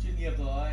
chuyên nghiệp rồi.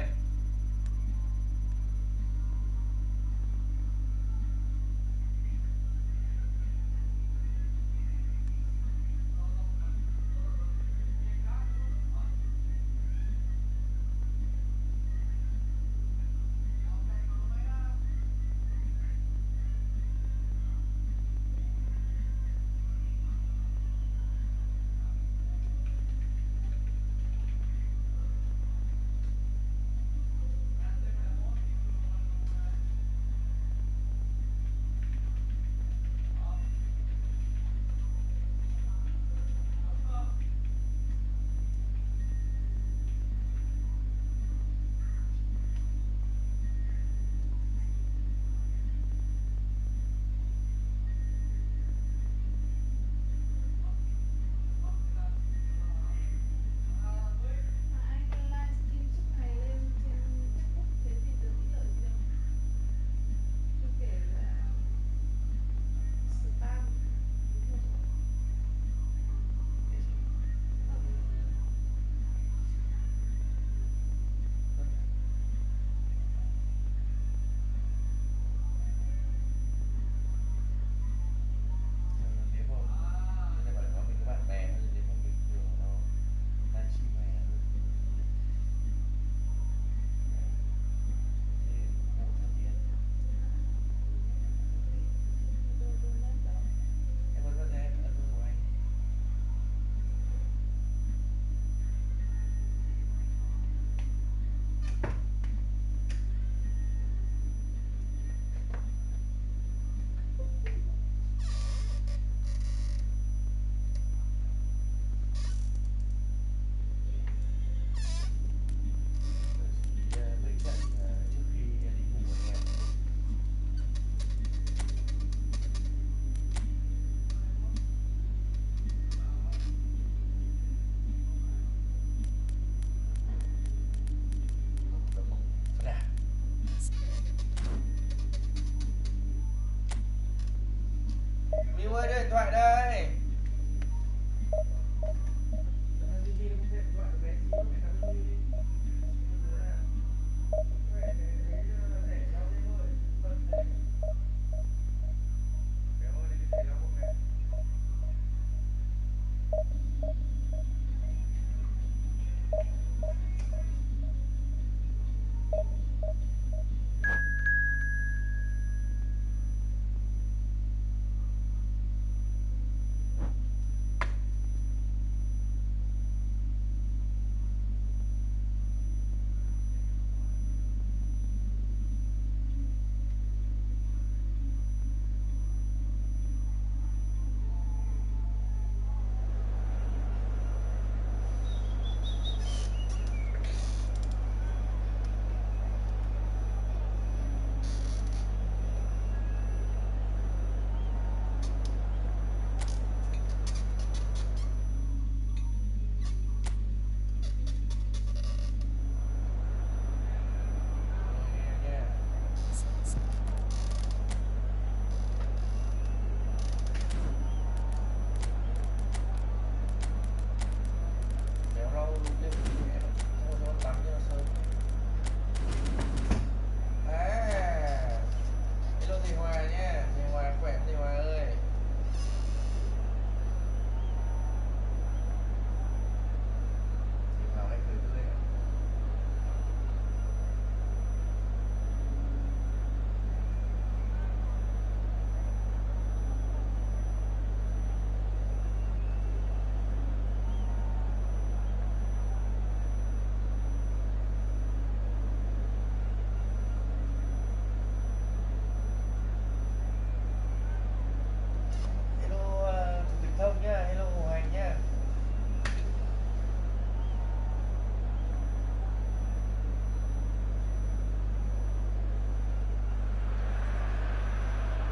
Miu ơi, đưa điện thoại đây.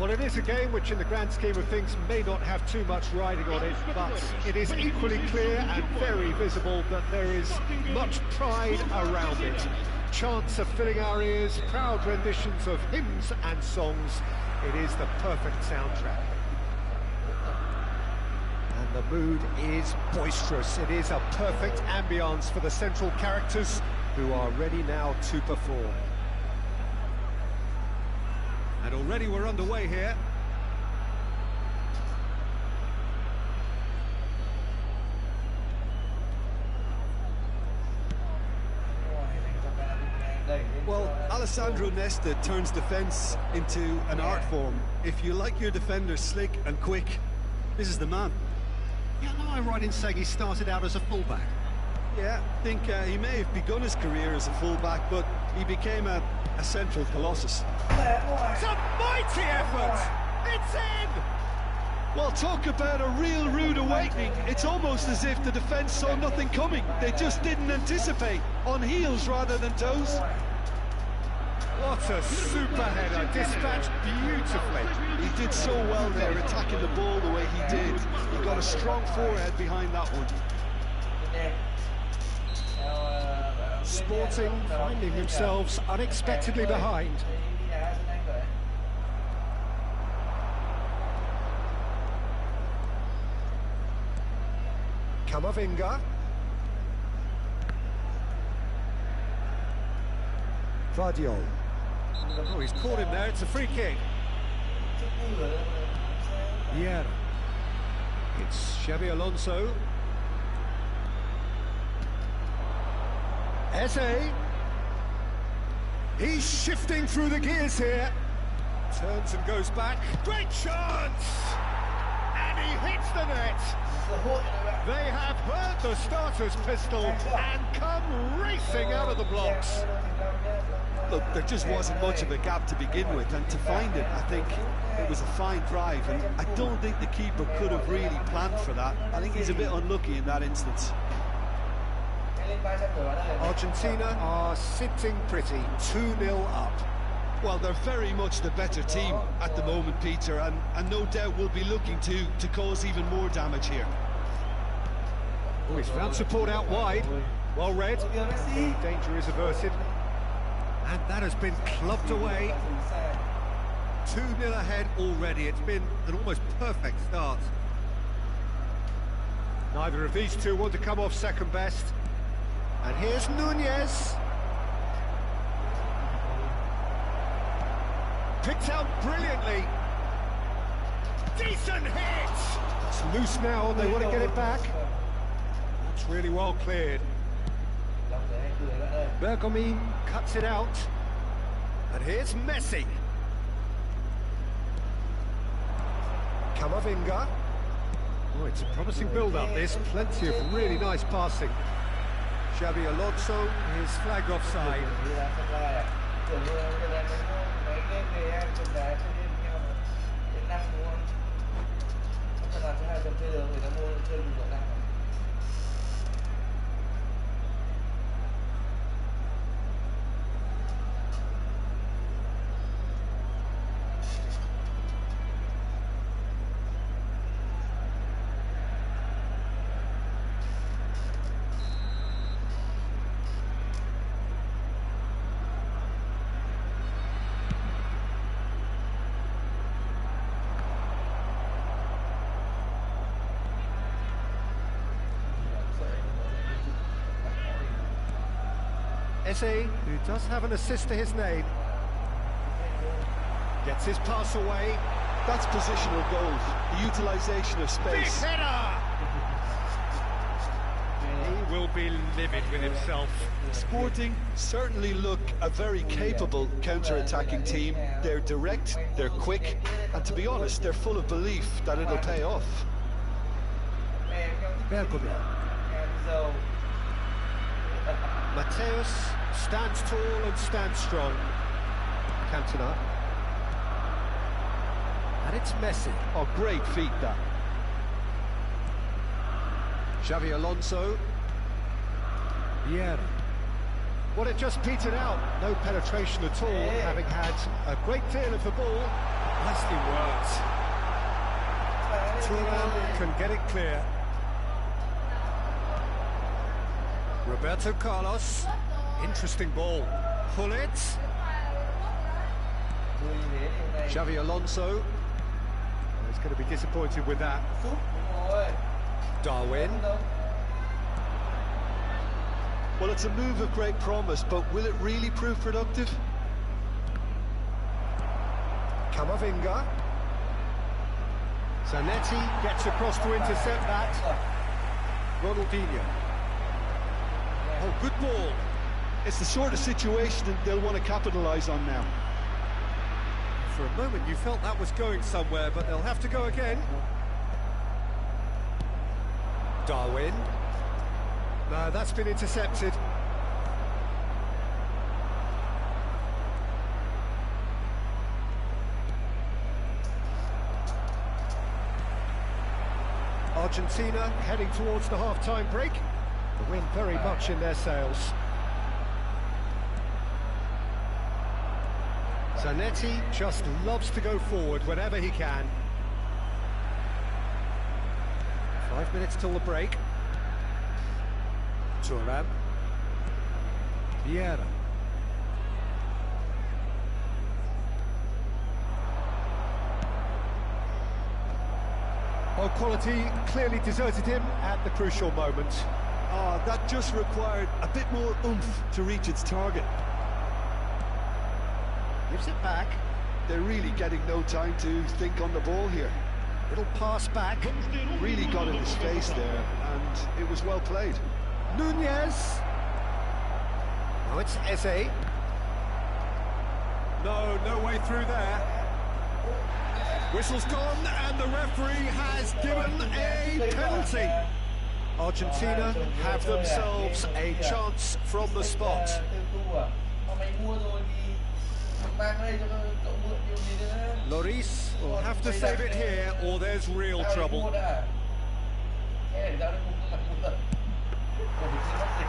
Well, it is a game which in the grand scheme of things may not have too much riding on it, but it is equally clear and very visible that there is much pride around it. Chants are filling our ears, proud renditions of hymns and songs. It is the perfect soundtrack. And the mood is boisterous. It is a perfect ambience for the central characters. who are ready now to perform. And already we're underway here. Well, Alessandro Nesta turns defence into an art form. If you like your defenders slick and quick, this is the man. Yeah, am I right in saying he started out as a fullback? Yeah, I think he may have begun his career as a fullback, but he became a central colossus. It's a mighty effort! It's in! Well, talk about a real rude awakening. It's almost as if the defence saw nothing coming. They just didn't anticipate, on heels rather than toes. What a super header, dispatched beautifully. He did so well there, attacking the ball the way he did. He got a strong forehead behind that one. Sporting finding themselves unexpectedly behind. Camavinga. Vardiol. Oh, he's caught him there, it's a free kick. Yeah. It's Xabi Alonso. Eze. He's shifting through the gears here. Turns and goes back. Great chance! And he hits the net. They have heard the starter's pistol and come racing out of the blocks. Look, there just wasn't much of a gap to begin with, and to find it, I think it was a fine drive, and I don't think the keeper could have really planned for that. I think he's a bit unlucky in that instance. Argentina are sitting pretty, 2-0 up. Well, they're very much the better team at the moment, Peter, and no doubt will be looking to cause even more damage here. Oh, he's found support out wide. Well read. Danger is averted. And that has been clubbed away. 2-0 ahead already. It's been an almost perfect start. Neither of these two want to come off second best. And here's Nunez. Picked out brilliantly. Decent hit! It's loose now, and they want to get it back. That's really well cleared. Bergomi cuts it out. And here's Messi. Camavinga. Oh, it's a promising build-up, this. Plenty of really nice passing. Xabi Alonso is flagged offside. Eze, who does have an assist to his name, gets his pass away. That's positional goals, the utilisation of space. Big header! He will be livid with himself. Sporting certainly look a very capable counter-attacking team. They're direct, they're quick, and to be honest, they're full of belief that it'll pay off. Bergomi. Mateus stands tall and stands strong. Cantona. And it's Messi. Oh, great feat, that. Xabi Alonso. Vieira. Well, it just petered out. No penetration at all, having had a great deal of the ball. Nicely worked. Thuram can get it clear. Roberto Carlos, interesting ball. Pull it. Xabi Alonso. He's going to be disappointed with that. Darwin. Well, it's a move of great promise, but will it really prove productive? Camavinga. Zanetti gets across to intercept that. Ronaldinho. Oh, good ball. It's the sort of situation they'll want to capitalise on now. For a moment you felt that was going somewhere, but they'll have to go again. Darwin. No, that's been intercepted. Argentina heading towards the half-time break. The wind very much in their sails. Zanetti just loves to go forward whenever he can. 5 minutes till the break. Thuram. Vieira. Well, quality clearly deserted him at the crucial moment. Oh, that just required a bit more oomph to reach its target. Gives it back. They're really getting no time to think on the ball here. Little pass back. Really got in his face there, and it was well played. Nunez. Now it's Eze. No way through there. Whistle's gone, and the referee has given a penalty. Argentina have themselves a chance from the spot. Lloris will have to save it here, or there's real trouble.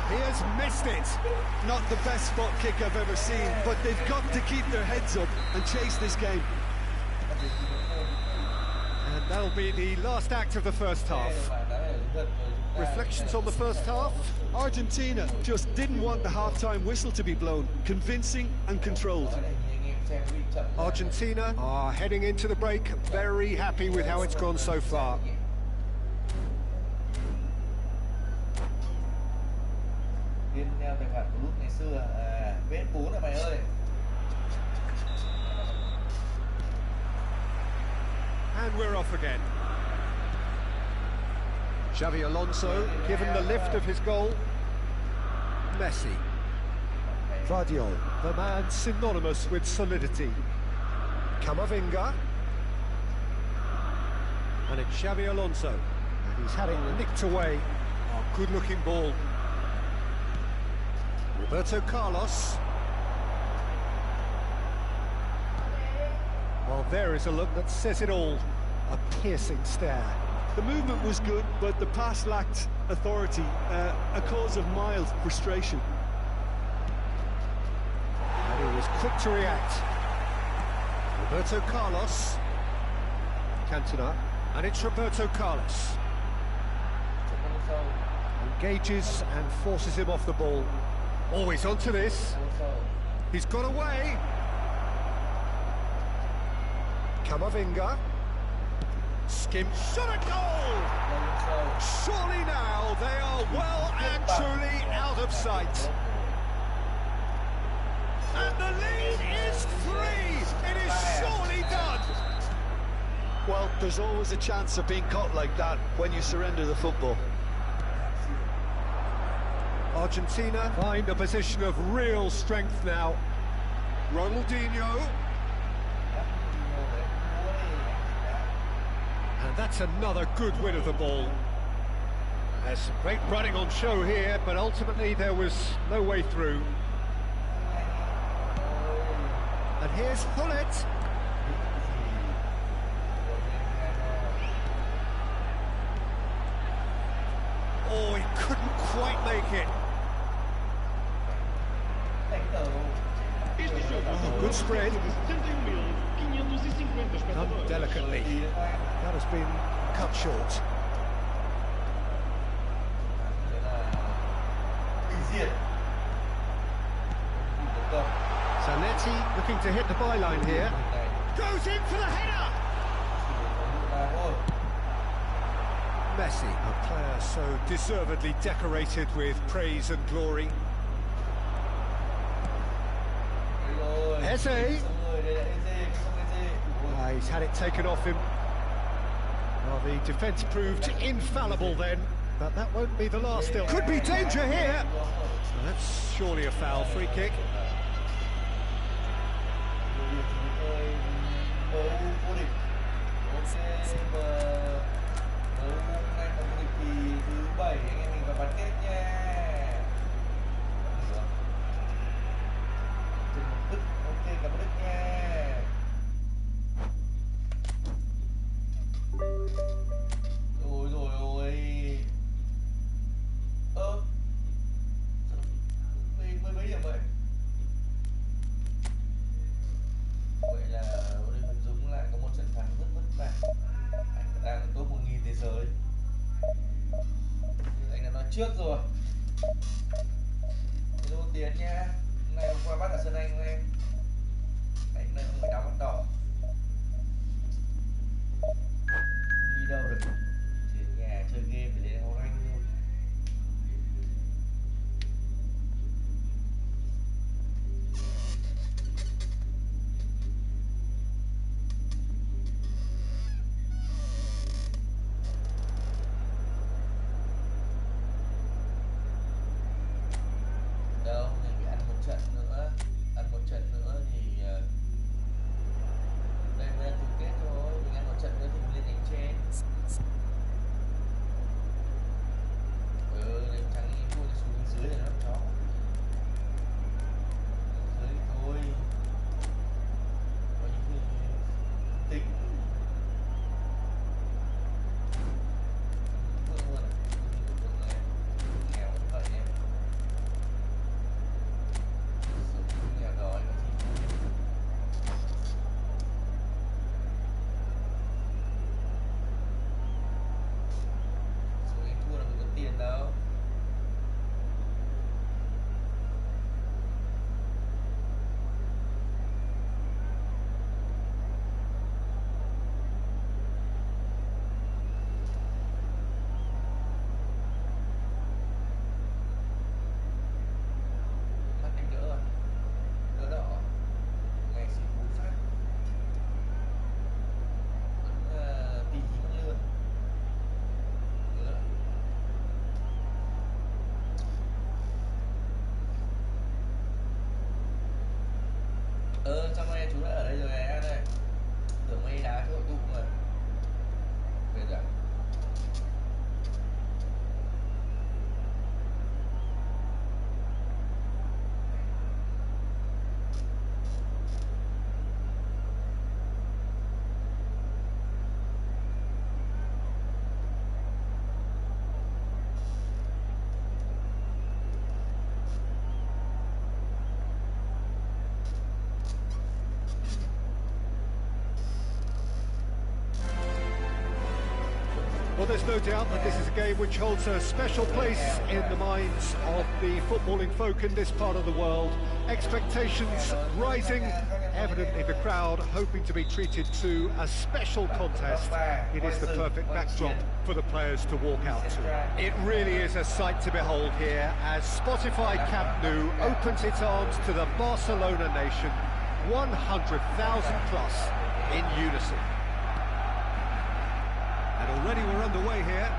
He has missed it. Not the best spot kick I've ever seen, but they've got to keep their heads up and chase this game. And that'll be the last act of the first half. Reflections on the first half? Argentina just didn't want the half-time whistle to be blown. Convincing and controlled. Argentina are heading into the break very happy with how it's gone so far. And we're off again. Xavi Alonso given the lift of his goal. Messi. Vardiol, the man synonymous with solidity. Camavinga. And it's Xavi Alonso. And he's had it nicked away. Oh, good-looking ball. Roberto Carlos. Well, there is a look that says it all. A piercing stare. The movement was good, but the pass lacked authority, a cause of mild frustration. And he was quick to react. Roberto Carlos. Cantona. And it's Roberto Carlos. Engages and forces him off the ball. Oh, he's onto this. He's got away. Camavinga. Skim shot at goal! Surely now they are well and truly out of sight. And the lead is 3! It is surely done! Well, there's always a chance of being caught like that when you surrender the football. Argentina find a position of real strength now. Ronaldinho. And that's another good win of the ball. There's some great running on show here, but ultimately there was no way through. And here's Hullet. Oh, he couldn't quite make it. Oh, good spread. Done delicately. That has been cut short. Zanetti looking to hit the byline here. Goes in for the header! Messi. A player so deservedly decorated with praise and glory. Eze. He's had it taken off him. Well, the defence proved infallible then, but that won't be the last still. Could be danger here! So that's surely a foul, free kick. Trước rồi. Lưu Tiến nha. Hôm nay hôm qua bắt ở sân Anh em. Đánh này người đau mắt đỏ. Đi đâu được. Chỉ ở nhà chơi game để lên Hồng Anh luôn. Trong này chú đã ở đây rồi em ơi. Tưởng mây đá cho hội tụ rồi. Về rồi. Well, there's no doubt that this is a game which holds a special place in the minds of the footballing folk in this part of the world. Expectations rising, evidently the crowd hoping to be treated to a special contest. It is the perfect backdrop for the players to walk out to. It really is a sight to behold here as Spotify Camp Nou opens its arms to the Barcelona nation, 100,000 plus in unison. And already we're underway here.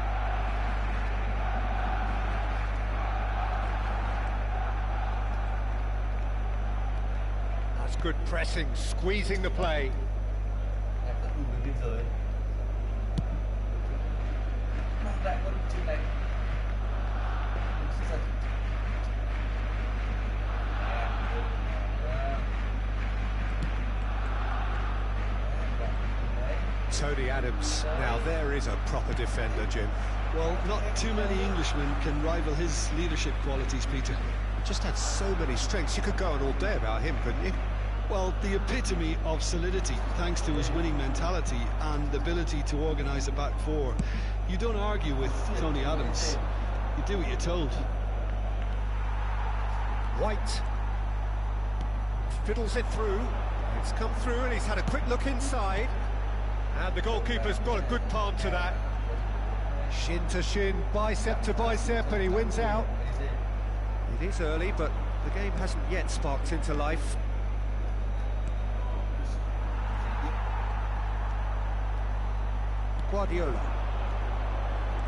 That's good pressing, squeezing the play. Tony Adams, now there is a proper defender, Jim. Well, not too many Englishmen can rival his leadership qualities, Peter. Just had so many strengths, you could go on all day about him, couldn't you? Well, the epitome of solidity, thanks to his winning mentality and ability to organise a back four. You don't argue with Tony Adams, you do what you're told. White fiddles it through, it's come through and he's had a quick look inside. And the goalkeeper's got a good palm to that. Shin to shin, bicep to bicep, and he wins out. It is early, but the game hasn't yet sparked into life. Guardiola.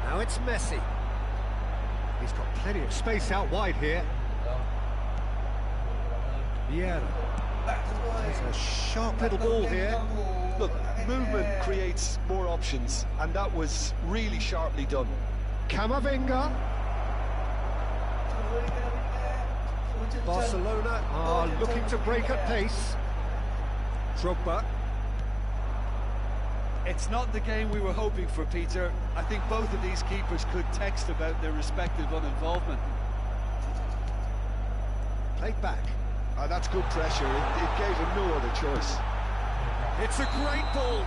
Now it's Messi. He's got plenty of space out wide here. Vieira. There's a sharp little ball here. Look, movement creates more options, and that was really sharply done. Camavinga. Barcelona are looking to break at pace. Drogba. It's not the game we were hoping for, Peter. I think both of these keepers could text about their respective uninvolvement. Played back. That's good pressure. It gave him no other choice. It's a great ball.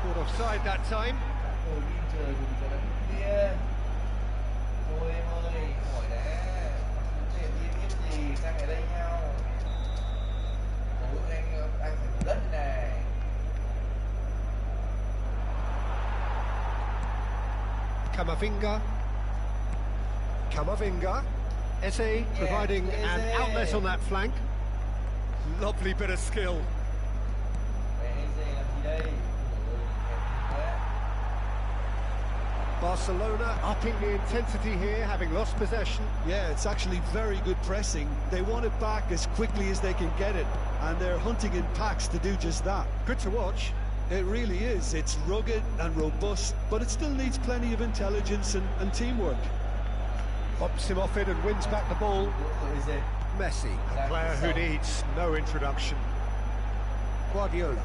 Caught offside that time. Camavinga. Eze providing an outlet on that flank. Lovely bit of skill. Barcelona upping the intensity here, having lost possession. Yeah, it's actually very good pressing. They want it back as quickly as they can get it, and they're hunting in packs to do just that. Good to watch. It really is. It's rugged and robust, but it still needs plenty of intelligence and teamwork. Pops him off it and wins back the ball. Messi, a player who needs no introduction. Guardiola.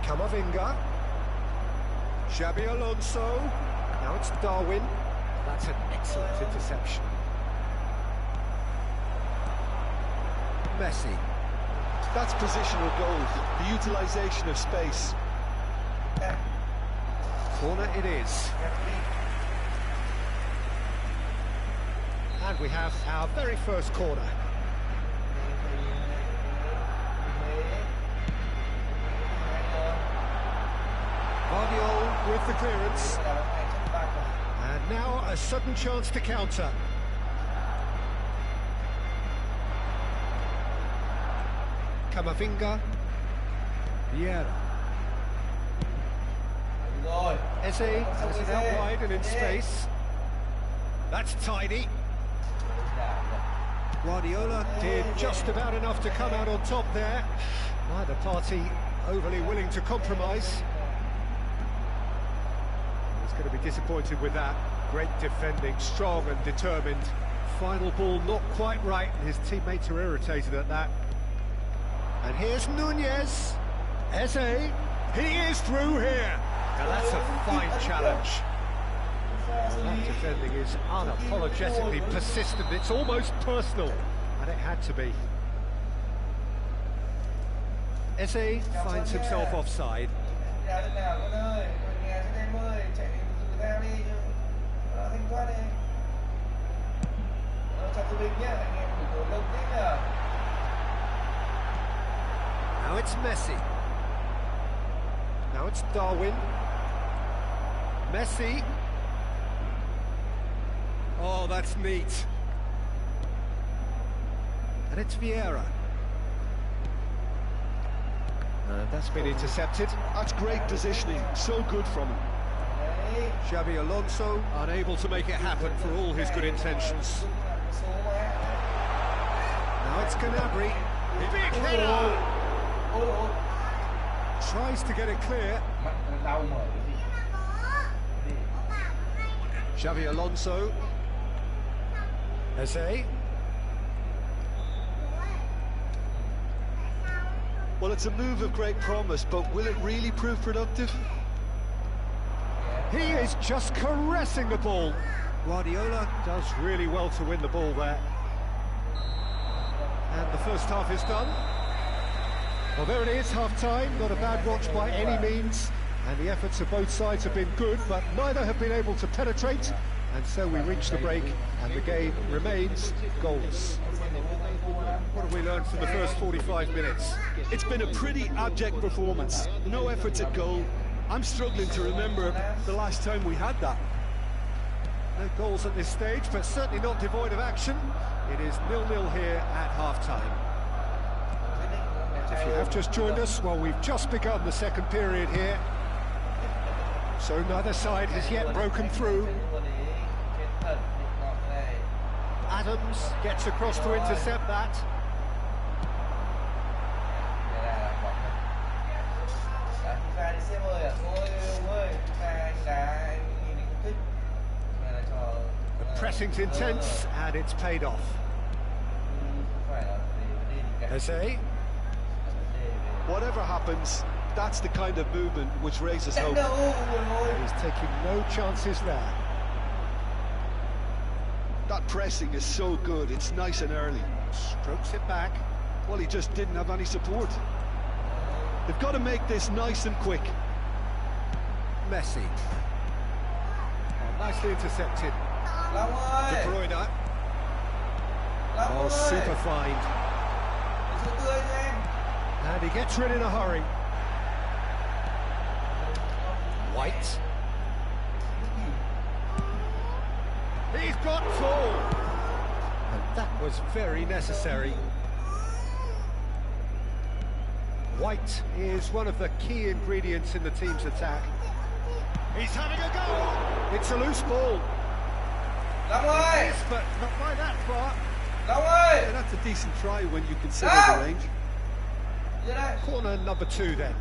Camavinga. Xabi Alonso. Now it's Darwin. That's an excellent interception. Messi. That's positional goal, the utilisation of space. Corner it is. And we have our very first corner. Guardiola with the clearance. And now a sudden chance to counter. Camavinga. Vieira. Eze has it out wide and in space. That's tidy. Guardiola did just about enough to come out on top there. Neither party overly willing to compromise. He's going to be disappointed with that. Great defending, strong and determined. Final ball not quite right, and his teammates are irritated at that. And here's Nunez. Eze. He is through here. Now that's a fine challenge. That defending is unapologetically persistent. It's almost personal, and it had to be. Eze finds himself offside. Now it's Messi. Now it's Darwin. Messi. Oh, that's neat. And it's Vieira. That's been intercepted. That's great positioning, so good from him. Xabi Alonso unable to make it happen for all his good intentions. Now it's Gnabry. Big header! Tries to get it clear. Xabi Alonso. Eze. Well, it's a move of great promise, but will it really prove productive? He is just caressing the ball. Guardiola does really well to win the ball there. And the first half is done. Well, there it is, half-time. Not a bad watch by any means. And the efforts of both sides have been good, but neither have been able to penetrate. And so we reach the break, and the game remains goalless. What have we learned from the first 45 minutes? It's been a pretty abject performance. No efforts at goal, I'm struggling to remember the last time we had that. No goals at this stage, but certainly not devoid of action. It is 0-0 here at half-time. If you have just joined us, well, we've just begun the second period here. So neither side has yet broken through. Adams gets across to intercept that. The pressing's intense, and it's paid off. Eze. Whatever happens, that's the kind of movement which raises hope. He's taking no chances there. That pressing is so good, it's nice and early. Strokes it back. Well, he just didn't have any support. They've got to make this nice and quick. Messi. Oh, nicely intercepted. De Bruyne. Oh, super find. And he gets rid in a hurry. White. He's got full. And that was very necessary. White is one of the key ingredients in the team's attack. He's having a go! It's a loose ball. Yes, but not by that far. Yeah, that's a decent try when you consider the range. Corner number 2 then.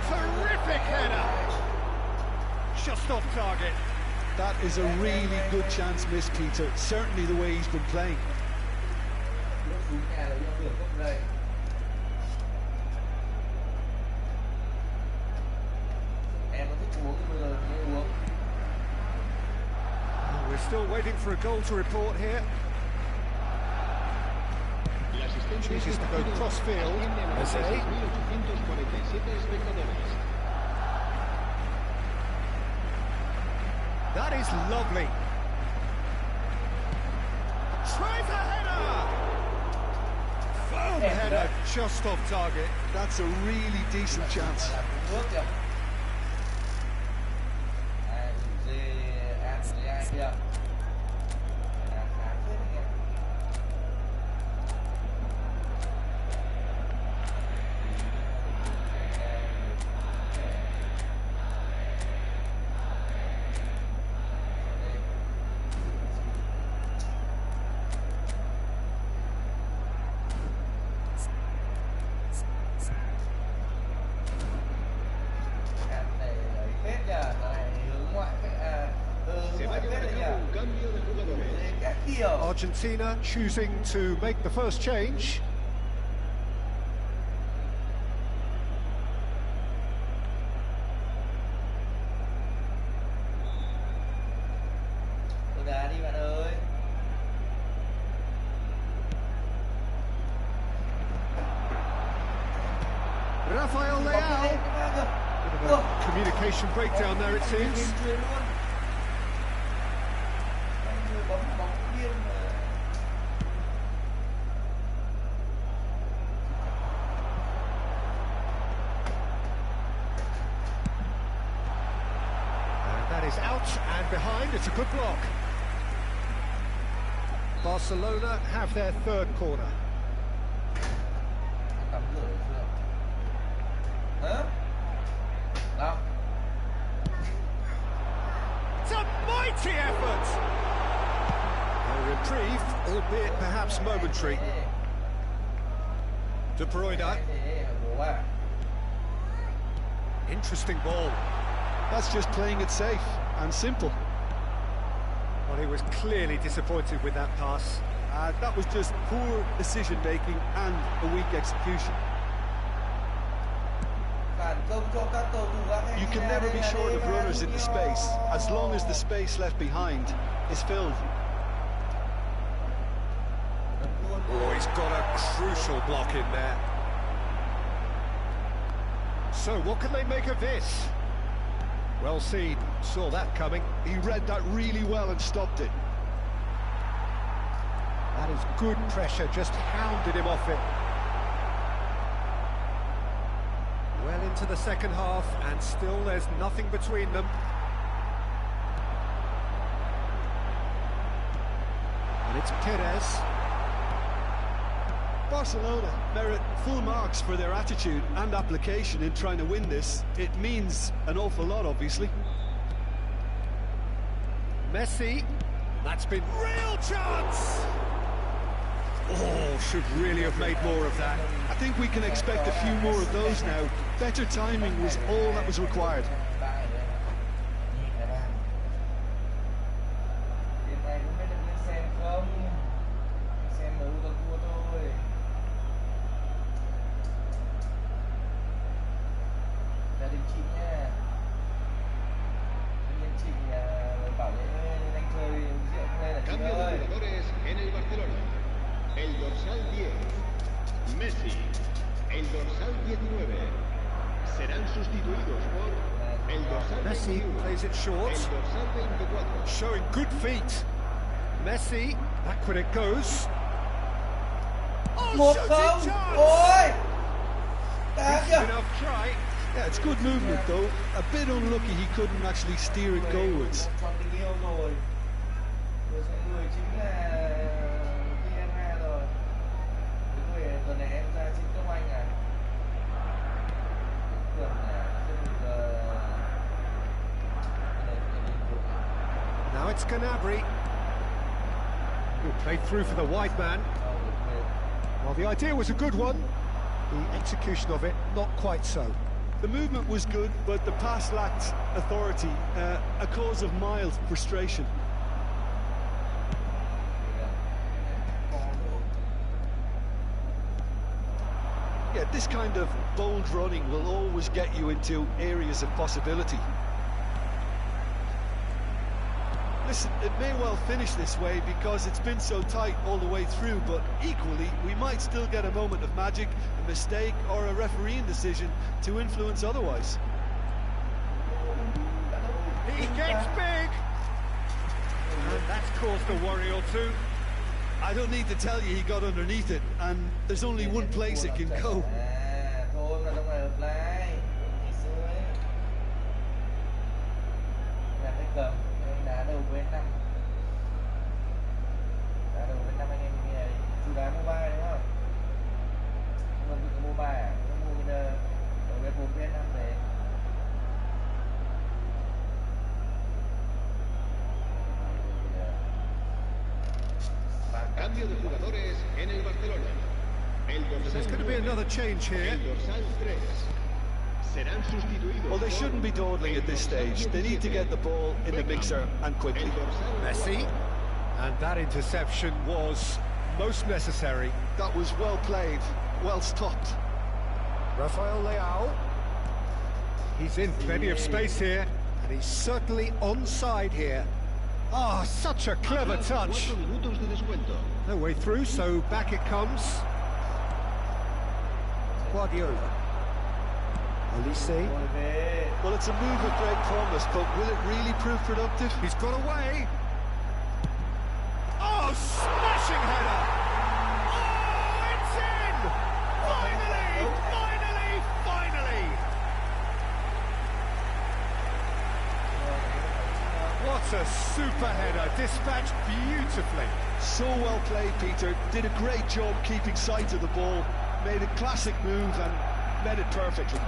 Terrific header! Just off target. That is a really good chance missed, Peter. Certainly the way he's been playing. We're still waiting for a goal to report here. Chooses to go cross-field. Eze. That is lovely. Tries a header! Firm header, just off target. That's a really decent chance. Argentina choosing to make the first change. Rafael Leao. Bit of a communication breakdown there, it seems. Is out and behind. It's a good block. Barcelona have their third corner. It's a mighty effort. A reprieve, albeit perhaps momentary. De Bruyne. Interesting ball. That's just playing it safe and simple. Well, he was clearly disappointed with that pass. That was just poor decision-making and a weak execution. You can never be short of runners in the space, as long as the space left behind is filled. Oh, he's got a crucial block in there. So, what can they make of this? Well seen, saw that coming. He read that really well and stopped it. That is good pressure, just hounded him off it. Well into the second half, and still there's nothing between them. And it's Perez. Barcelona merit full marks for their attitude and application in trying to win this. It means an awful lot, obviously. Messi. That's been real chance! Oh, should really have made more of that. I think we can expect a few more of those now. Better timing was all that was required. Cambio de jugadores en el Barcelona. El dorsal 10, Messi. El dorsal 19. Serán sustituidos por el dorsal Messi 21. plays it short. El dorsal 24. Showing good feet. Messi, backward it goes. Oh, shooting chance! Ôi! Decent enough try. Yeah, it's good movement though. A bit unlucky he couldn't actually steer it goalwards. Người chính là Vienna rồi. Người tuần này em ra xin cấp anh à. Now it's Gnabry. Who played through for the wide man. Well, the idea was a good one. The execution of it, not quite so. The movement was good, but the pass lacked authority, a cause of mild frustration. Yeah, this kind of bold running will always get you into areas of possibility. Listen, it may well finish this way because it's been so tight all the way through, but equally, we might still get a moment of magic, a mistake, or a refereeing decision to influence otherwise. He gets big! And that's caused a worry or two. I don't need to tell you he got underneath it, and there's only one place it can go. Đá đầu với 5. Đá đầu với 5 anh em như này. Chú đá mobile đúng không? Không cần tự mobile à? Không mua cái đầu với 4 với 5 đấy. Cambio de jugadores en el Barcelona. El dorsal There's going to be 9, another change here. el dorsal 3. Serán sustituidos. Well, they shouldn't be dawdling at this stage. They need to get the ball in the mixer and quickly. Messi. And that interception was most necessary. That was well played, well stopped. Rafael Leao. He's in plenty of space here, and he's certainly onside here. Ah, such a clever touch. 4 minutos de descuento. No way through, so back it comes. Guardiola. Olise. Well, it's a move of great promise, but will it really prove productive? He's got away. Oh, smashing header! Oh, it's in! Finally! Finally! Finally! What a super header, dispatched beautifully. So well played, Peter. Did a great job keeping sight of the ball, made a classic move and met it perfectly.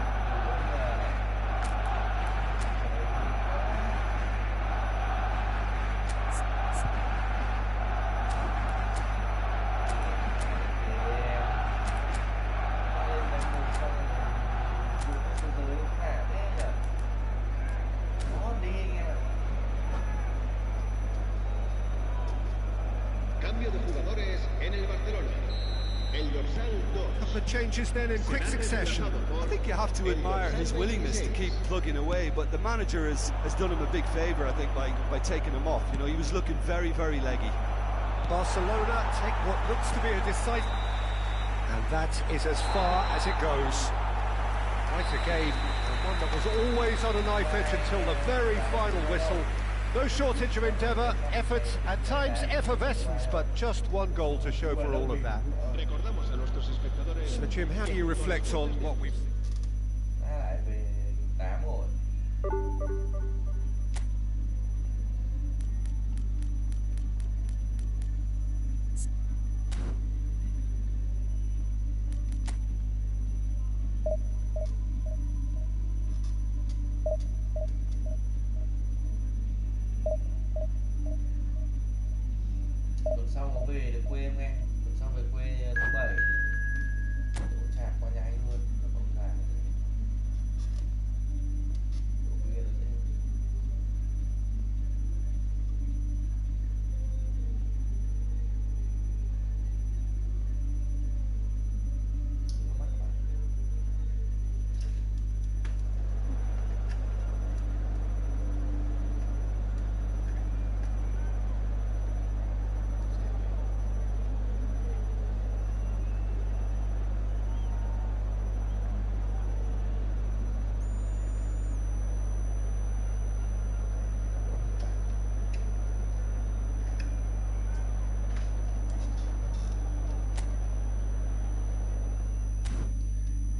Cambio de jugadores en el Barcelona. El dorsal 2. Couple of changes then in quick succession. I think you have to admire his willingness to keep plugging away, but the manager has done him a big favour, I think, by taking him off. You know, he was looking very, very leggy. Barcelona take what looks to be a decisive... And that is as far as it goes. Quite a game, and one that was always on a knife edge until the very final whistle. No shortage of endeavour, effort, at times effervescence, but just one goal to show for all of that. Recordamos a nuestros espectadores. So Jim, how do you reflect on what we've seen? Đá lại về 8 ổn. Tuần sau có về được quê em nghe. Tuần sau về quê thứ 7. Đổ chạc qua nhà anh luôn. Là bóng già. Đổ bia rồi chứ. Nó mắc quá.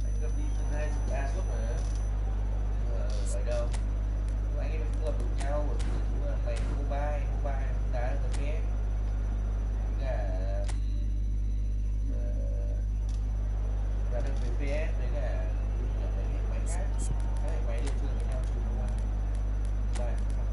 Anh gặp đi từ 2 chục A suốt mà. Phải đâu. Nhưng mà anh em không gặp được nhau bởi vì chú là mày mobile không đá được cái PS. Cả đá được về PS với cả nhập mấy cái máy khác. Các cái máy đều chơi với nhau chú mobile. Mobile không phải.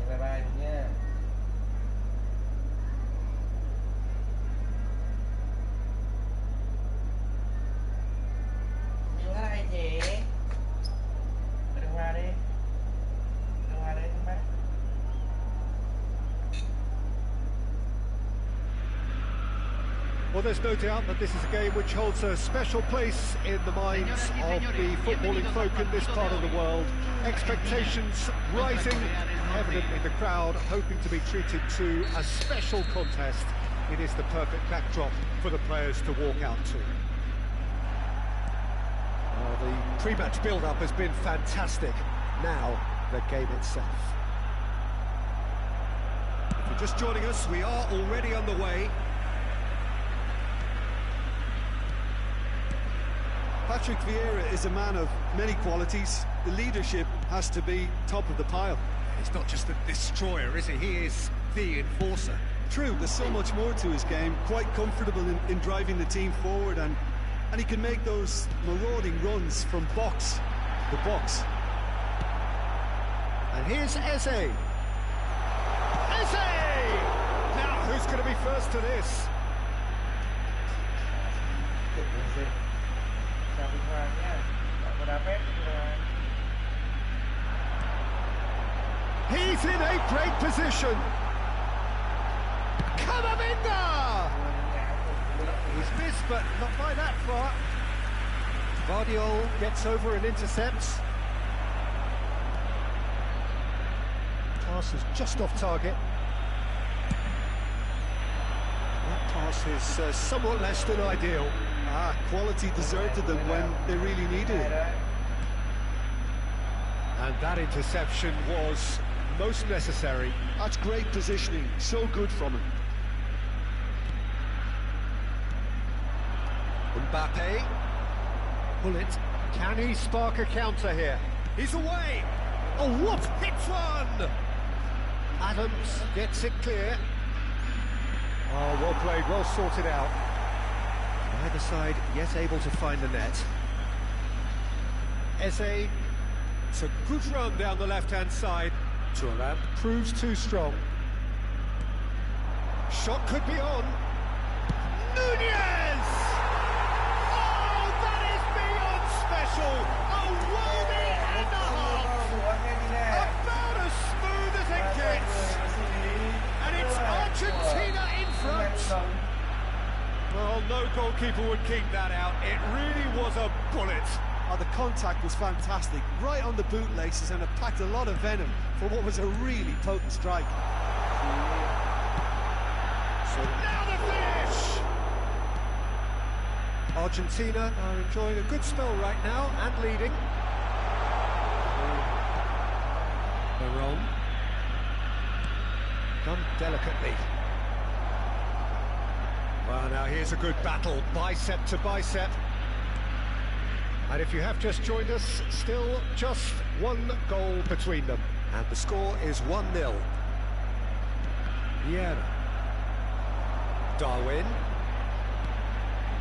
Bye bye nha. Yêu ai chị? Đưa hoa đi. Đưa hoa đi các bác. Well, there's no doubt that this is a game which holds a special place in the minds of the footballing folk in this part of the world. Expectations rising, evidently the crowd hoping to be treated to a special contest. It is the perfect backdrop for the players to walk out to. The pre-match build-up has been fantastic. Now, the game itself. If you're just joining us, we are already underway. Patrick Vieira is a man of many qualities. The leadership has to be top of the pile. He's not just a destroyer, is he? He is the enforcer. True, there's so much more to his game. Quite comfortable in driving the team forward, and he can make those marauding runs from box to box. And here's Eze. Eze! Now, who's going to be first to this? Chào Bình Hoàng nha. Bạn có đá phép Bình Hoàng. He's in a great position. Camavinga! He's missed, but not by that far. Guardiola gets over and intercepts. Pass is just off target. That pass is somewhat less than ideal. Quality deserted them when they really needed it. And that interception was most necessary. That's great positioning, so good from him. Mbappe. Bullet. Can he spark a counter here? He's away. Oh, what hit one! Adams gets it clear. Oh, well played, well sorted out. Either side yet able to find the net. Eze. It's a good run down the left-hand side. Thuram proves too strong. Shot could be on. Nunez! Oh, that is beyond special! A worldie and a half! About as smooth as it gets! And it's Argentina in front! Well, no goalkeeper would keep that out. It really was a bullet. Oh, the contact was fantastic, right on the bootlaces, and it packed a lot of venom for what was a really potent strike. So now the finish! Argentina are enjoying a good spell right now and leading. Veron. Done delicately. Well, now here's a good battle, bicep to bicep. And if you have just joined us, still just one goal between them. And the score is 1-0. Vieira. Darwin.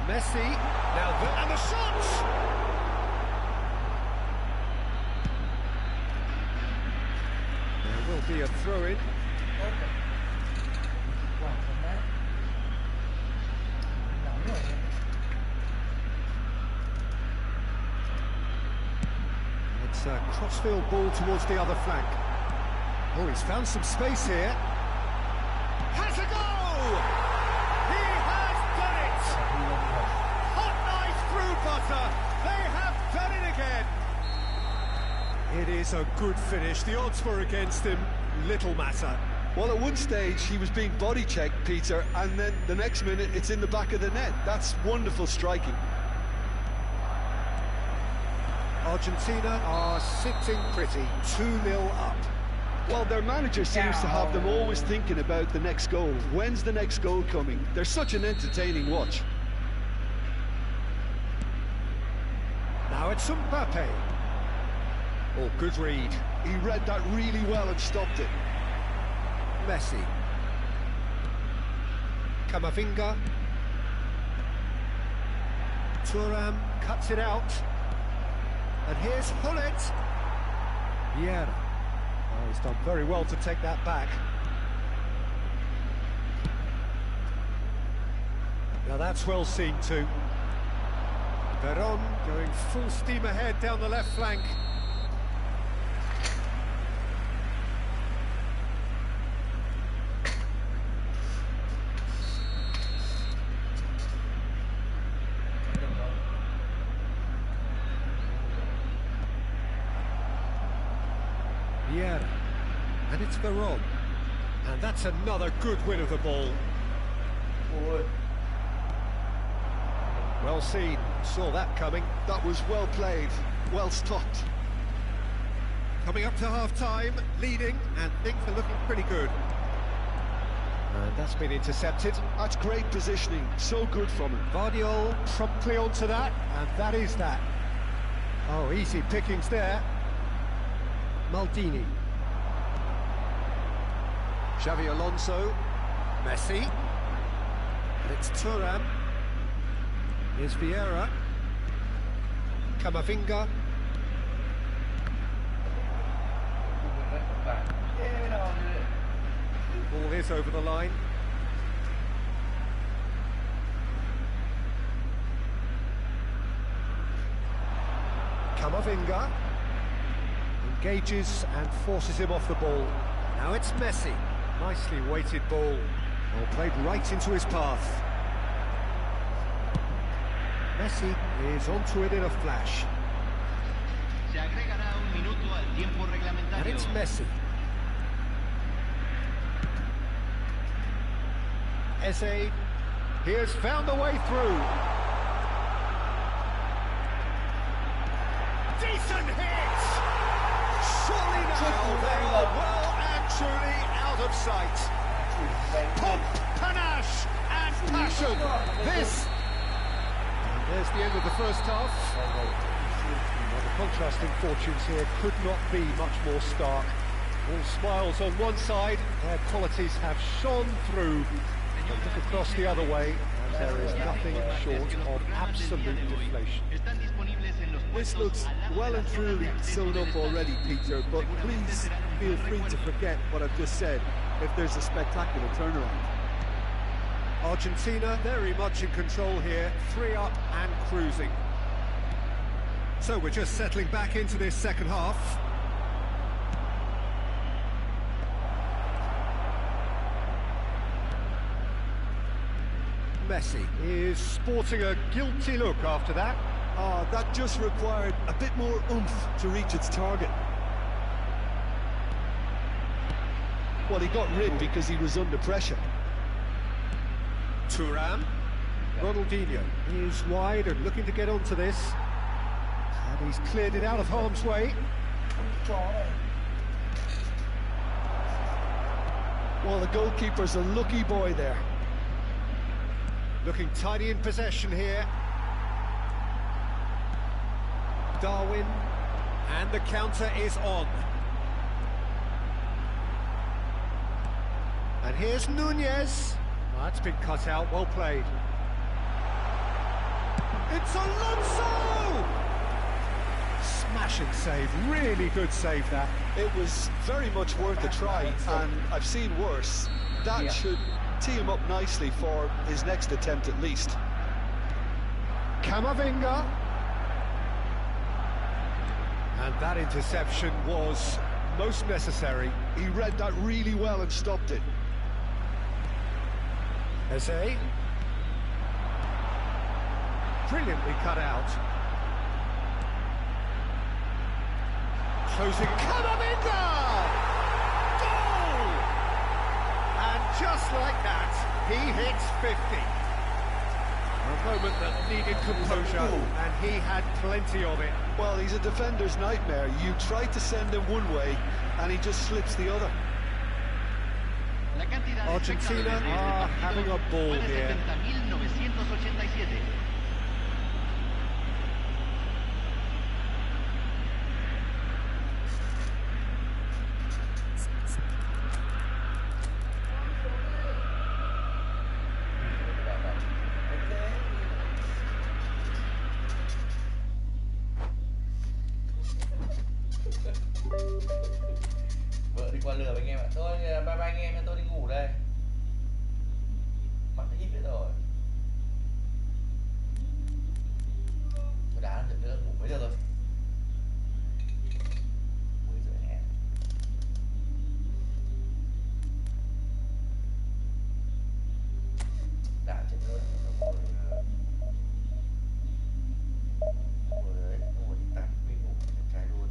Messi. Now, and the shot! There will be a throw-in. It's a crossfield ball towards the other flank. Oh, he's found some space here. Has a goal! He has done it! Hot knife through butter. They have done it again. It is a good finish. The odds were against him. Little matter. Well, at one stage he was being body checked, Peter, and then the next minute it's in the back of the net. That's wonderful striking. Argentina are sitting pretty, 2-0 up. Well, their manager seems to have them always thinking about the next goal. When's the next goal coming? They're such an entertaining watch. Now it's Mbappe. Oh, good read. He read that really well and stopped it. Messi. Camavinga. Thuram cuts it out. And here's Hullet. Vieira. Oh, he's done very well to take that back. Now that's well seen too. Veron going full steam ahead down the left flank. Vieira, and it's Veron, and that's another good win of the ball. Forward. Well seen, saw that coming. That was well played, well stopped. Coming up to half-time, leading, and things are looking pretty good. And that's been intercepted. That's great positioning, so good from him. Vardiol promptly onto that, and that is that. Oh, easy pickings there. Maldini. Xavi Alonso. Messi. And it's Thuram. Here's Vieira. Camavinga. Ball is over the line. Camavinga engages and forces him off the ball. Now it's Messi. Nicely weighted ball. Well, played right into his path. Messi is onto it in a flash. Se agregará un minuto al tiempo And reglamentario. it's Messi. Eze, he has found a way through. Decent hit! Surely now they are well and truly out of sight. Pump, panache and passion. This... And there's the end of the first half. Well, the contrasting fortunes here could not be much more stark. All smiles on one side, their qualities have shone through. Look across the other way, and there is nothing short of absolute deflation. Están disponibles en los This looks well and truly sewn up already, Peter, but please feel free to forget what I've just said if there's a spectacular turnaround. Argentina very much in control here, 3 up and cruising. So we're just settling back into this second half. Messi is sporting a guilty look after that. That just required a bit more oomph to reach its target. Well, he got rid because he was under pressure. Thuram. Ronaldinho is wide and looking to get onto this. And he's cleared it out of harm's way. Well, the goalkeeper's a lucky boy there. Looking tidy in possession here. Darwin, and the counter is on. And here's Nunez. That's been cut out, well played. It's Alonso! Smashing save, really good save that. It was very much worth a try, and I've seen worse. That should tee him up nicely for his next attempt at least. Camavinga. And that interception was most necessary. He read that really well and stopped it. Eze. Brilliantly cut out. Closing. Camavinga! Goal! And just like that, he hits 50. A moment that needed composure, and he had plenty of it. Well, he's a defender's nightmare. You try to send him one way, and he just slips the other. Argentina are having a ball here. Vợ đi qua lửa với anh em ạ. Thôi bye bye anh em, tôi đi ngủ đây. Mặt nó hít nữa rồi. Tôi đá được nữa, ngủ mấy giờ rồi? 10 giờ hẹn. Đá chết nữa. Ngồi đấy, ngồi đi tắm, đi ngủ, trái luôn.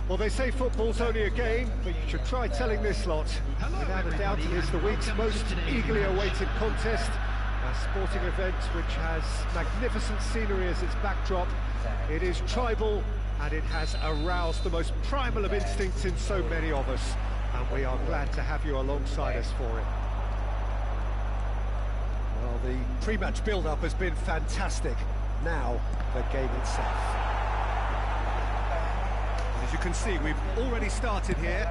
Well, they say football's only a game, but you should try telling this lot. Without a doubt, it is the week's most eagerly awaited contest. A sporting event which has magnificent scenery as its backdrop. It is tribal, and it has aroused the most primal of instincts in so many of us. And we are glad to have you alongside us for it. The pre-match build-up has been fantastic. Now, the game itself. As you can see, we've already started here.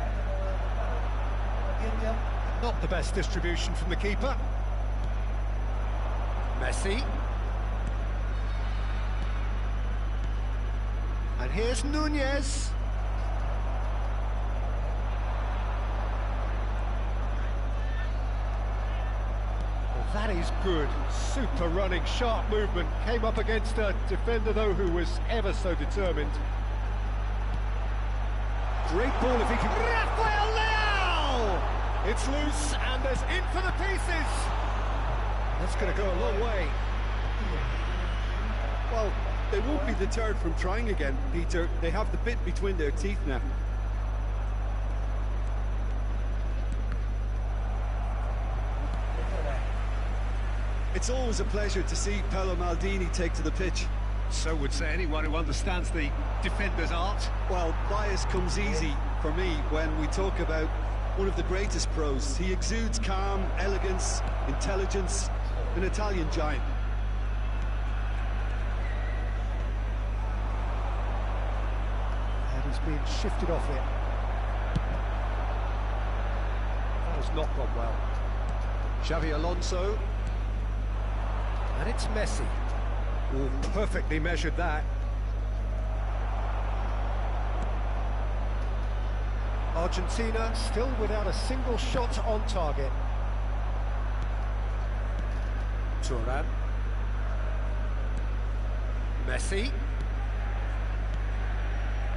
Not the best distribution from the keeper. Messi. And here's Nunez. Well, that is good. Super running, sharp movement. Came up against a defender, though, who was ever so determined. Great ball if he can... Rafael Leao! It's loose, and there's in for the pieces. That's going to go a long way. Well, they won't be deterred from trying again, Peter. They have the bit between their teeth now. It's always a pleasure to see Paolo Maldini take to the pitch. So would say anyone who understands the defender's art. Well, bias comes easy for me when we talk about one of the greatest pros. He exudes calm, elegance, intelligence, an Italian giant. And he's being shifted off it. That has not gone well. Xavi Alonso. And it's Messi. Oh, perfectly measured that. Argentina still without a single shot on target. Turan. Messi.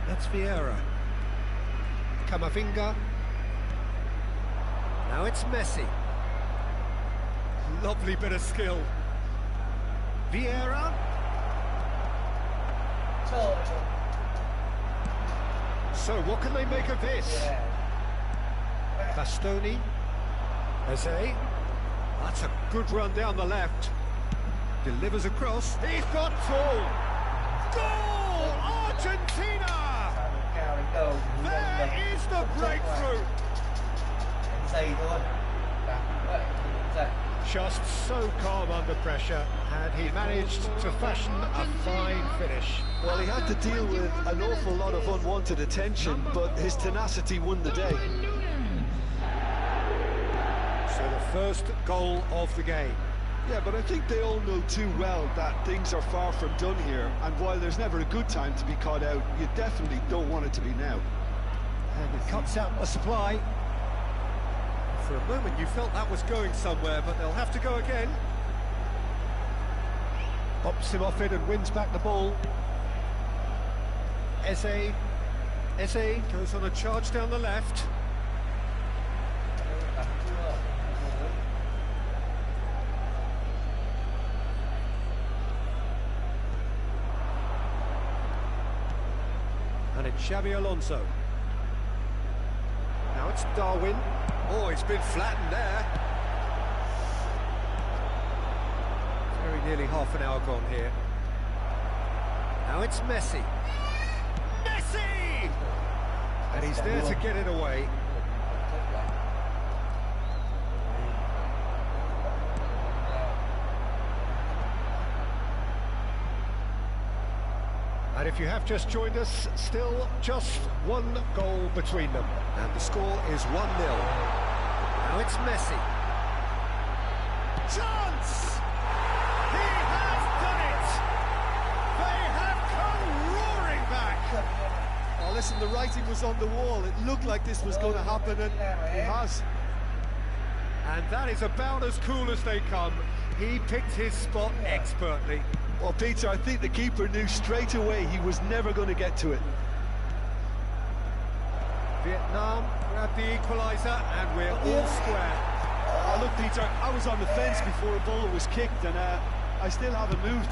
That's Vieira. Camavinga. Now it's Messi. Lovely bit of skill. Vieira. So what can they make of this? Bastoni. Eze. That's a good run down the left. Delivers across. He's got full. Goal! Argentina! There is the breakthrough. Just so calm under pressure, and he managed to fashion a fine finish. Well, he had to deal with an awful lot of unwanted attention, but his tenacity won the day. So the first goal of the game. Yeah, but I think they all know too well that things are far from done here, and while there's never a good time to be caught out, you definitely don't want it to be now. And it cuts out the supply. For a moment you felt that was going somewhere, but they'll have to go again. Pops him off it and wins back the ball. Eze goes on a charge down the left. And it's Xavi Alonso. Now it's Darwin. Oh, it's been flattened there. Very nearly half an hour gone here. Now it's Messi. Messi! And he's there to get it away. And if you have just joined us, still just one goal between them. And the score is 1-0. Now it's Messi. Chance! He has done it! They have come roaring back! Oh, listen, the writing was on the wall. It looked like this was going to happen, and it has. And that is about as cool as they come. He picked his spot expertly. Well, Peter, I think the keeper knew straight away he was never going to get to it. Vietnam grab the equaliser, and we're all square. Oh, look, Peter, I was on the fence before a ball was kicked, and I still haven't moved.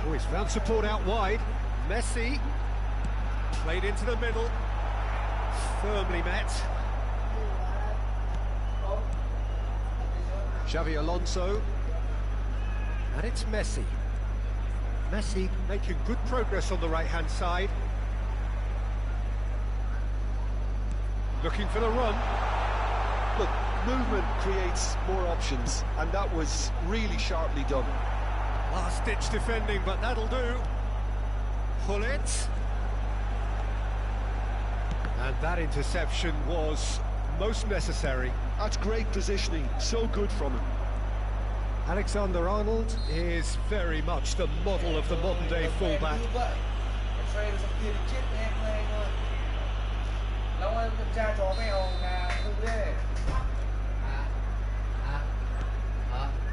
Oh, he's found support out wide. Messi played into the middle, firmly met. Xavi Alonso. And it's Messi. Messi making good progress on the right-hand side. Looking for the run. Look, movement creates more options, and that was really sharply done. Last-ditch defending, but that'll do. Pull it. And that interception was most necessary. That's great positioning, so good from him. Alexander-Arnold is very much the model of the modern-day fullback.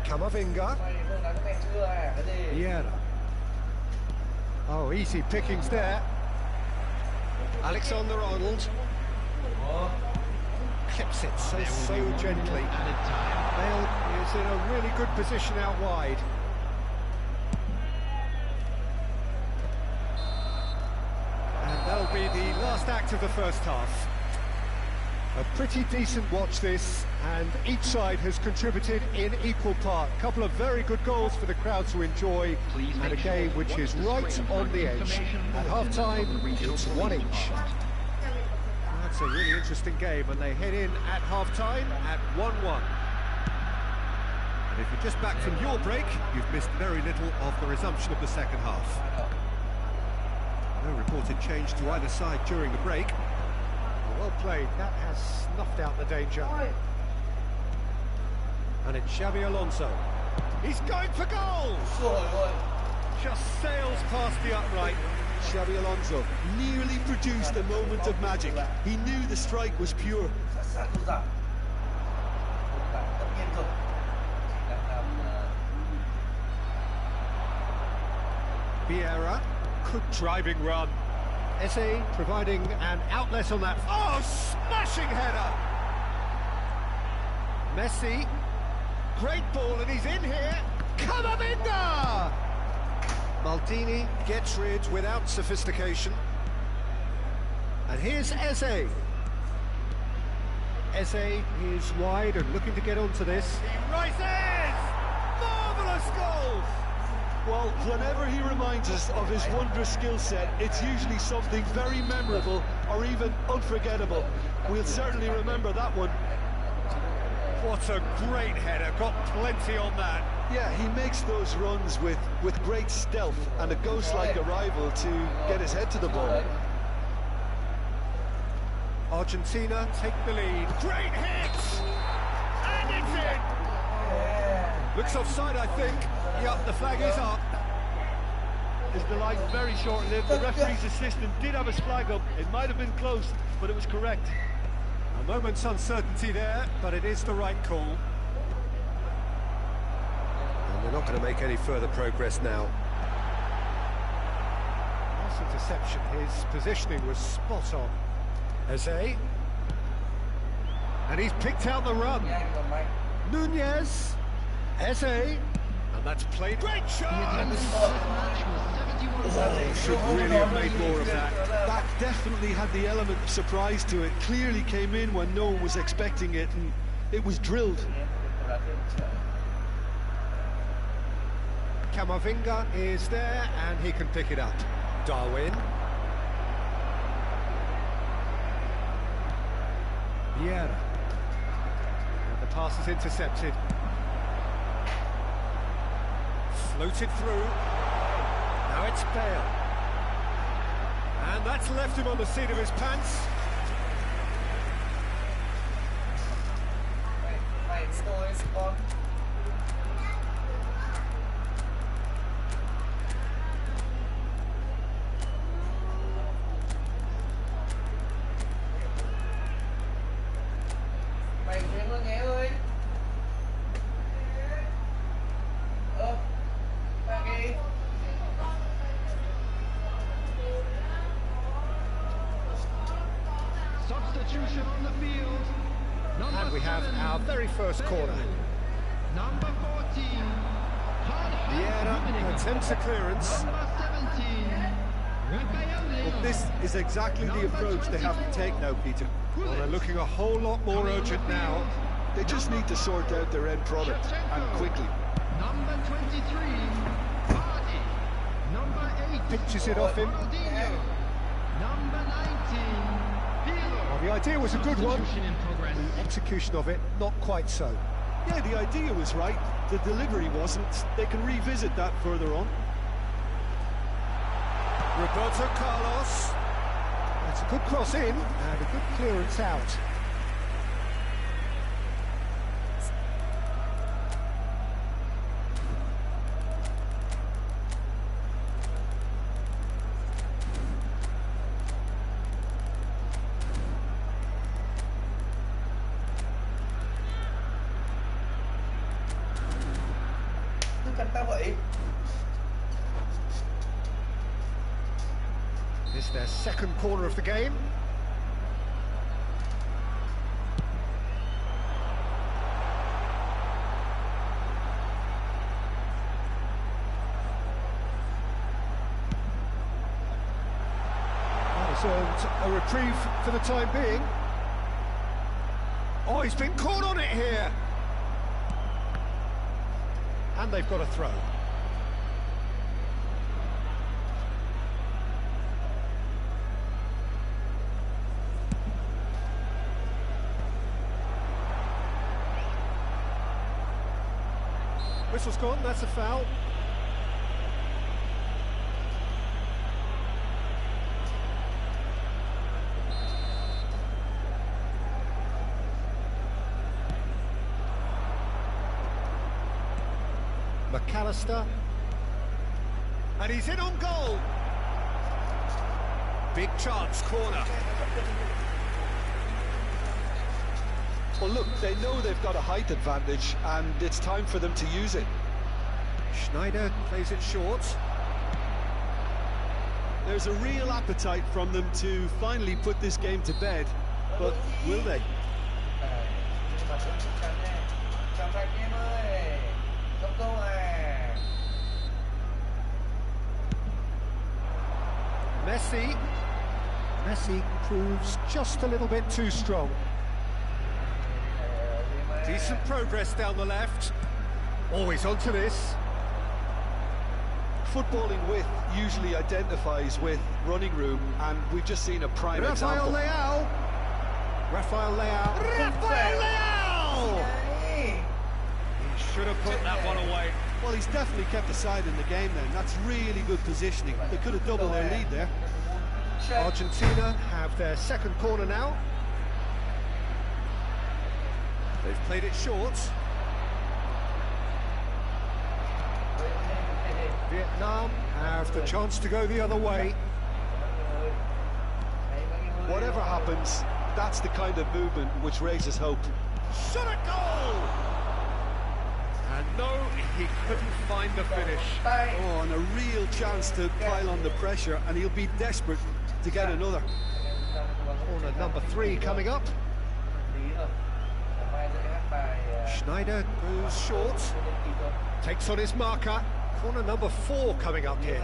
Camavinga. Vieira. Oh, easy pickings there. Alexander-Arnold. Clips it so gently. Bale is in a really good position out wide. And that'll be the last act of the first half. A pretty decent watch this, and each side has contributed in equal part. A couple of very good goals for the crowd to enjoy, and a game which is right on the edge. At half-time, it's 1 each. That's a really interesting game, and they head in at half-time at 1-1. And if you're just back from your break, you've missed very little of the resumption of the second half. No reported change to either side during the break. Well played, that has snuffed out the danger. And it's Xabi Alonso. He's going for goal! Just sails past the upright. Xabi Alonso nearly produced a moment of magic. He knew the strike was pure. Vieira, good driving run. Eze providing an outlet on that. Oh, smashing header! Messi, great ball, and he's in here. Camavinga! Maldini gets rid without sophistication. And here's Eze. Eze is wide and looking to get onto this. He rises! Marvellous goal! Well, whenever he reminds us of his wondrous skill set, it's usually something very memorable or even unforgettable. We'll certainly remember that one. What a great header, got plenty on that. Yeah, he makes those runs with great stealth and a ghost-like arrival to get his head to the ball. Argentina take the lead. Great hit! And it's in! Looks offside, I think. Yep, the flag is up. Is the line very short-lived? The referee's assistant did have his flag up. It might have been close, but it was correct. A moment's uncertainty there, but it is the right call. And they're not going to make any further progress now. Last interception, his positioning was spot on. Eze. And he's picked out the run. Nunez. Eze. And that's played. Great chance! Oh, should really have made more of that. That definitely had the element of surprise to it. Clearly came in when no one was expecting it, and it was drilled. Camavinga is there, and he can pick it up. Darwin. Vieira. And the pass is intercepted. Floated through. Now it's Bale. And that's left him on the seat of his pants. On the field. And we have our very first corner. Number 14. Vieira attempts a clearance. Number 17. Well, this is exactly the approach they have to take now, Peter. Well, they're looking a whole lot more urgent now. They just need to sort out their end product, and quickly. Number 23. Vardy. Number 8. Pitches it off him. Ronaldinho. Number 19. Well, the idea was a good one. In progress. The execution of it, not quite so. Yeah, the idea was right. The delivery wasn't. They can revisit that further on. Roberto Carlos. That's a good cross in and a good clearance out. This is their second corner of the game. That has earned a reprieve for the time being. Oh, he's been caught on it here. And they've got a throw. Whistle's gone, that's a foul. McAllister. And he's in on goal. Big chance, corner. Well, look, they know they've got a height advantage, and it's time for them to use it. Schneider plays it short. There's a real appetite from them to finally put this game to bed, but will they? Messi proves just a little bit too strong. Decent progress down the left. Always onto this. Footballing width usually identifies with running room, and we've just seen a prime example. Rafael Leao! He should have put that one away. Well, he's definitely kept the side in the game then. That's really good positioning. They could have doubled their lead there. Argentina have their second corner now. They've played it short. Vietnam have the chance to go the other way. Whatever happens, that's the kind of movement which raises hope. Shot a goal! And no, he couldn't find the finish. Oh, and a real chance to pile on the pressure, and he'll be desperate to get another. Corner number 3 coming up. Schneider goes short. Takes on his marker. Corner number 4 coming up here.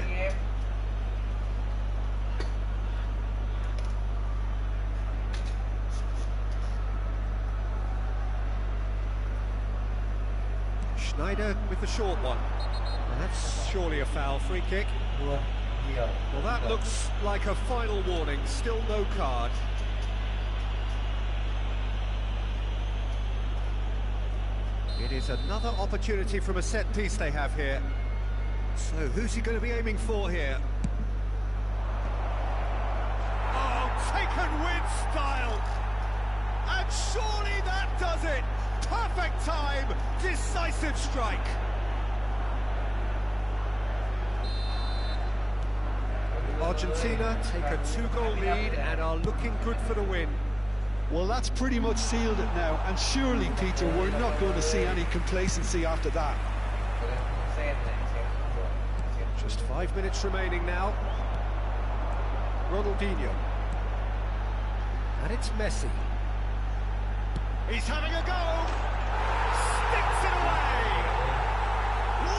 Schneider with the short one. And that's surely a foul, free kick. Well, that looks like a final warning, still no card. It is another opportunity from a set piece they have here. So who's he going to be aiming for here? Oh, taken with style! And surely that does it! Perfect time, decisive strike. Argentina take a 2-goal lead and are looking good for the win. Well, that's pretty much sealed it now, and surely, Peter, we're not going to see any complacency after that. Just 5 minutes remaining now. Ronaldinho. And it's Messi. He's having a go! Sticks it away!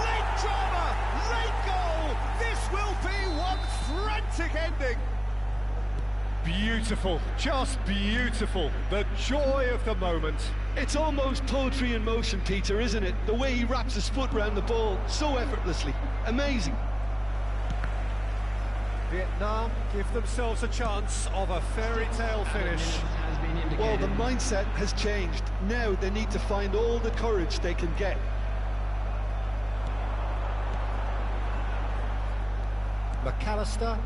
Late drama! Late goal! This will be one frantic ending! Beautiful, just beautiful. The joy of the moment. It's almost poetry in motion, Peter, isn't it? The way he wraps his foot round the ball so effortlessly. Amazing. Vietnam give themselves a chance of a fairy tale finish. Well, the mindset has changed. Now they need to find all the courage they can get. McAllister.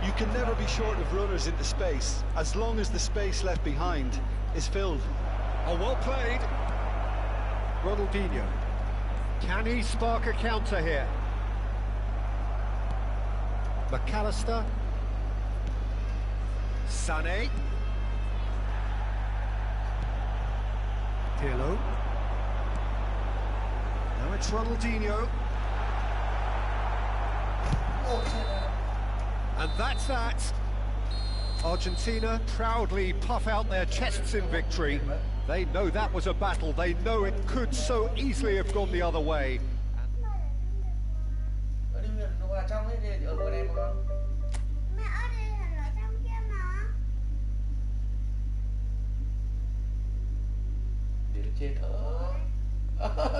You can never be short of runners into space, as long as the space left behind is filled. Oh, well played. Ronaldinho. Can he spark a counter here? McAllister. Sané. Pirlo. Now it's Ronaldinho. And that's that. Argentina proudly puff out their chests in victory. They know that was a battle. They know it could so easily have gone the other way. Chết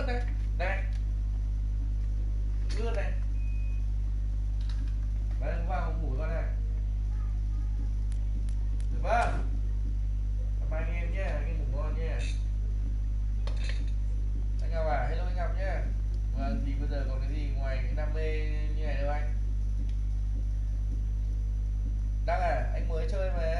này này ướt này bạn vào ngủ con này được không? Cảm ơn anh em nhé, anh em ngủ ngon nhé. Anh Ngọc à, hello anh Ngọc nhé. Vâng, thì bây giờ còn cái gì ngoài cái đam mê như này đâu anh? Đăng à, anh mới chơi mà.